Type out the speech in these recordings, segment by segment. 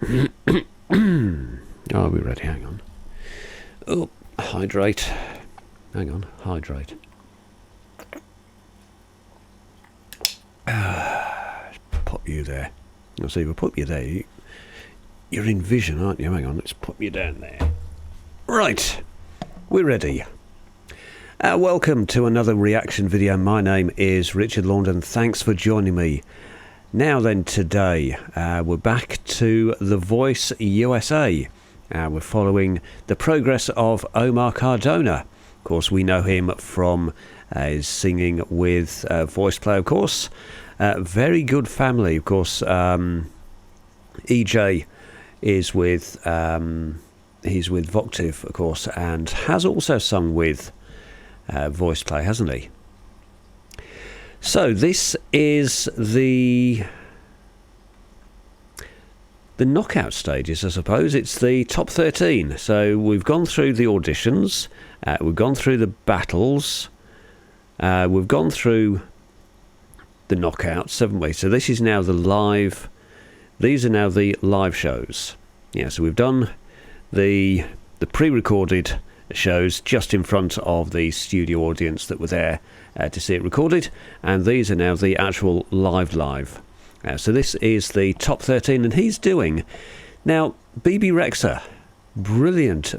Are we ready? Hang on. Oh, hydrate. Hang on, hydrate. Pop you there. I'll see if I put you there. You're in vision, aren't you? Hang on, let's pop you down there. Right, we're ready. Welcome to another reaction video. My name is Richard Laundon. Thanks for joining me. Now then, today we're back to The Voice USA. We're following the progress of Omar Cardona. Of course, we know him from his singing with Voice Play, of course. Very good family, of course. EJ is with he's with Voctive, of course, and has also sung with Voice Play, hasn't he? So this is the knockout stages, I suppose. It's the top 13. So we've gone through the auditions, we've gone through the battles, we've gone through the knockouts, haven't we? So this is now the live. These are now the live shows. Yeah, so we've done the pre-recorded shows just in front of the studio audience that were there to see it recorded, and these are now the actual live. So this is the top 13, and he's doing now BB Rexha, brilliant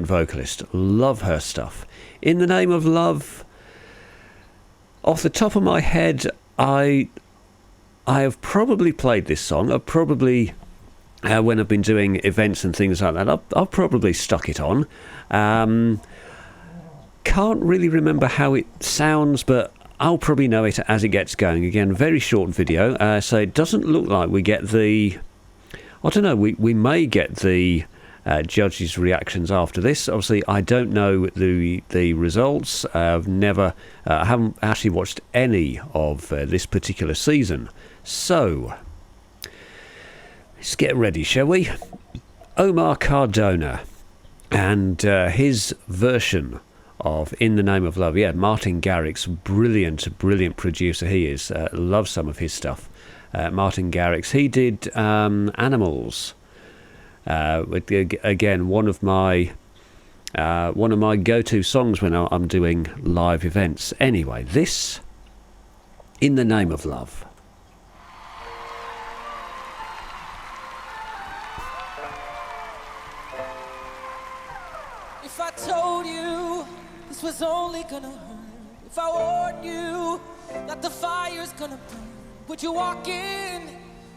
vocalist, love her stuff. In the Name of Love, off the top of my head, I have probably played this song. I've probably when I've been doing events and things like that, I've probably stuck it on. Can't really remember how it sounds, but I'll probably know it as it gets going. Again, very short video, so it doesn't look like we get the... I don't know, we may get the judges' reactions after this. Obviously, I don't know the results. I haven't actually watched any of this particular season. So, let's get ready, shall we? Omar Cardona and his version of In the Name of Love. Yeah, Martin Garrix, brilliant producer he is. Love some of his stuff. Martin Garrix, he did Animals. Again, one of my go-to songs when I'm doing live events. Anyway, this In the Name of Love. If I told you this was only gonna hurt, if I warned you that the fire's gonna burn, would you walk in?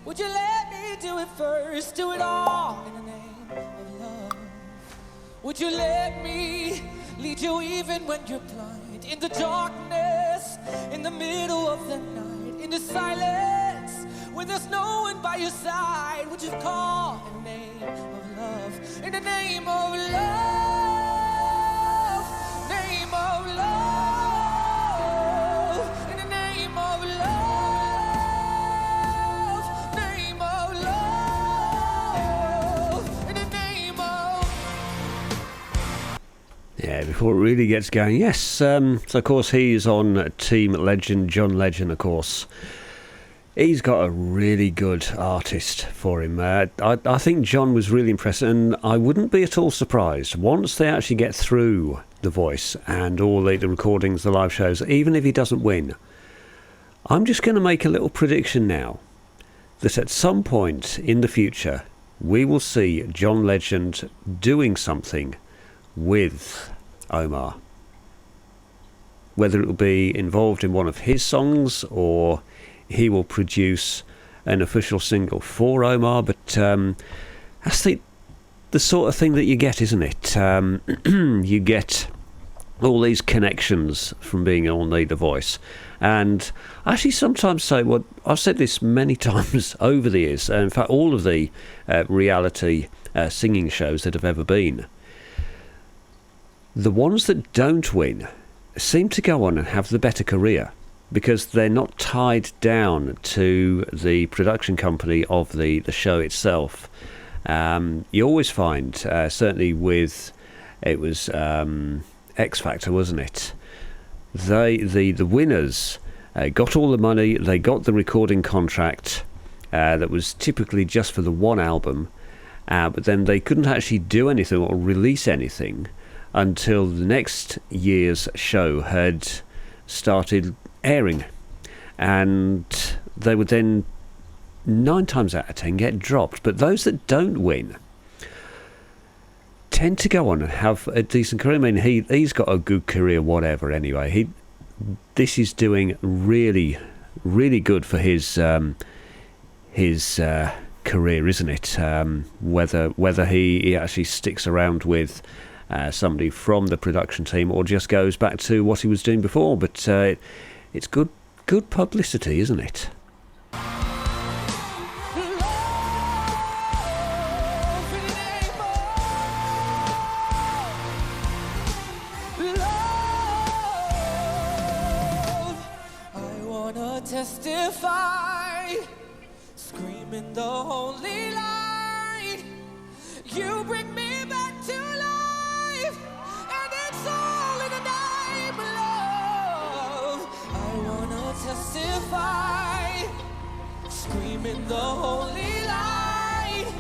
Would you let me do it first? Do it all in the name of love. Would you let me lead you even when you're blind? In the darkness, in the middle of the night, in the silence, when there's no one by your side, would you call in the name of love? In the name of love. Name of love, in the name of love, name of love, in the name of... Yeah, before it really gets going, yes. So of course he's on Team Legend, John Legend, of course. He's got a really good artist for him. I think John was really impressed, and I wouldn't be at all surprised once they actually get through The Voice and all the recordings, the live shows, even if he doesn't win. I'm just going to make a little prediction now that at some point in the future we will see John Legend doing something with Omar. Whether it will be involved in one of his songs or he will produce an official single for Omar, but that's the sort of thing that you get, isn't it? You get all these connections from being on The Voice. And I actually sometimes say, well, I've said this many times over the years, in fact all of the reality singing shows that have ever been, the ones that don't win seem to go on and have the better career, because they're not tied down to the production company of the show itself. You always find, certainly with, it was X Factor, wasn't it? The winners got all the money, they got the recording contract, that was typically just for the one album, but then they couldn't actually do anything or release anything until the next year's show had started airing, and they would then 9 times out of 10 get dropped. But those that don't win tend to go on and have a decent career. I mean, he's got a good career, whatever. Anyway, this is doing really, really good for his career, isn't it? Whether he actually sticks around with somebody from the production team or just goes back to what he was doing before, but it's good publicity, isn't it? Testify, screaming the holy light. You bring me back to life, and it's all in the name of love. I wanna testify, screaming the holy light.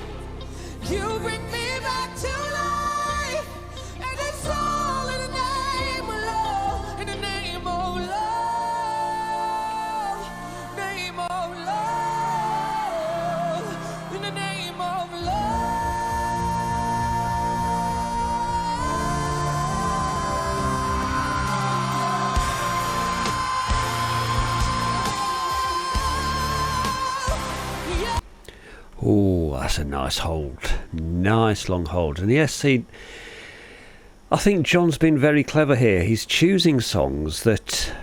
You bring me back to life, and it's all in the name of love, in the name of love. Oh, that's a nice hold. Nice long hold. And yes, I think John's been very clever here. He's choosing songs that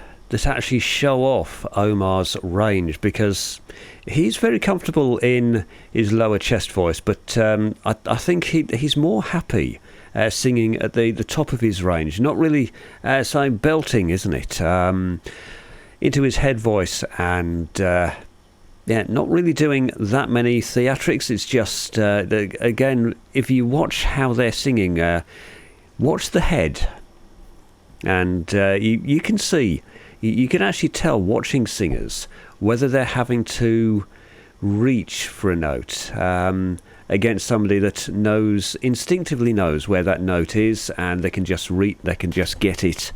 actually show off Omar's range, because he's very comfortable in his lower chest voice, but I think he's more happy singing at the top of his range. Not really saying belting, isn't it? Into his head voice, and not really doing that many theatrics. It's just, again, if you watch how they're singing, watch the head, and you can see, you can actually tell watching singers whether they're having to reach for a note against somebody that instinctively knows where that note is, and they can just get it.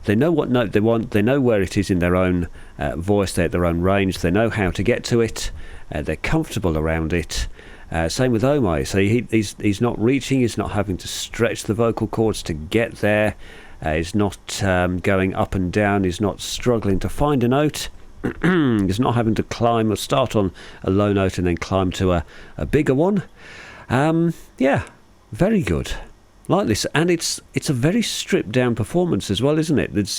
They know what note they want. They know where it is in their own voice, their own range. They know how to get to it. They're comfortable around it. Same with Omar. So he's not reaching. He's not having to stretch the vocal cords to get there. He's not going up and down. He's not struggling to find a note. He's not having to climb or start on a low note and then climb to a bigger one. Very good. Like this, and it's a very stripped down performance as well, isn't it? There's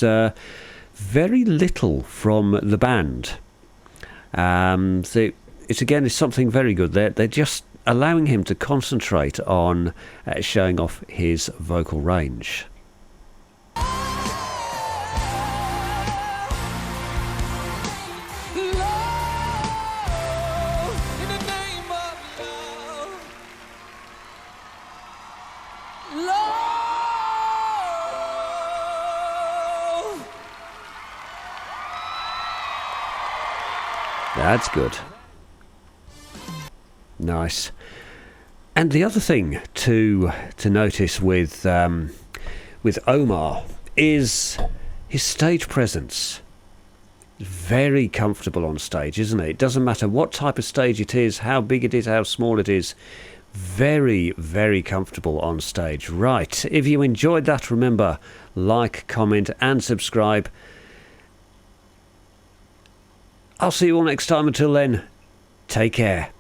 very little from the band. So it's something very good. They're just allowing him to concentrate on showing off his vocal range. That's good. Nice. And the other thing to notice with Omar is his stage presence. Very comfortable on stage, isn't it? It doesn't matter what type of stage it is, how big it is, how small it is. Very, very comfortable on stage. Right. If you enjoyed that, remember, like, comment and subscribe. I'll see you all next time. Until then, take care.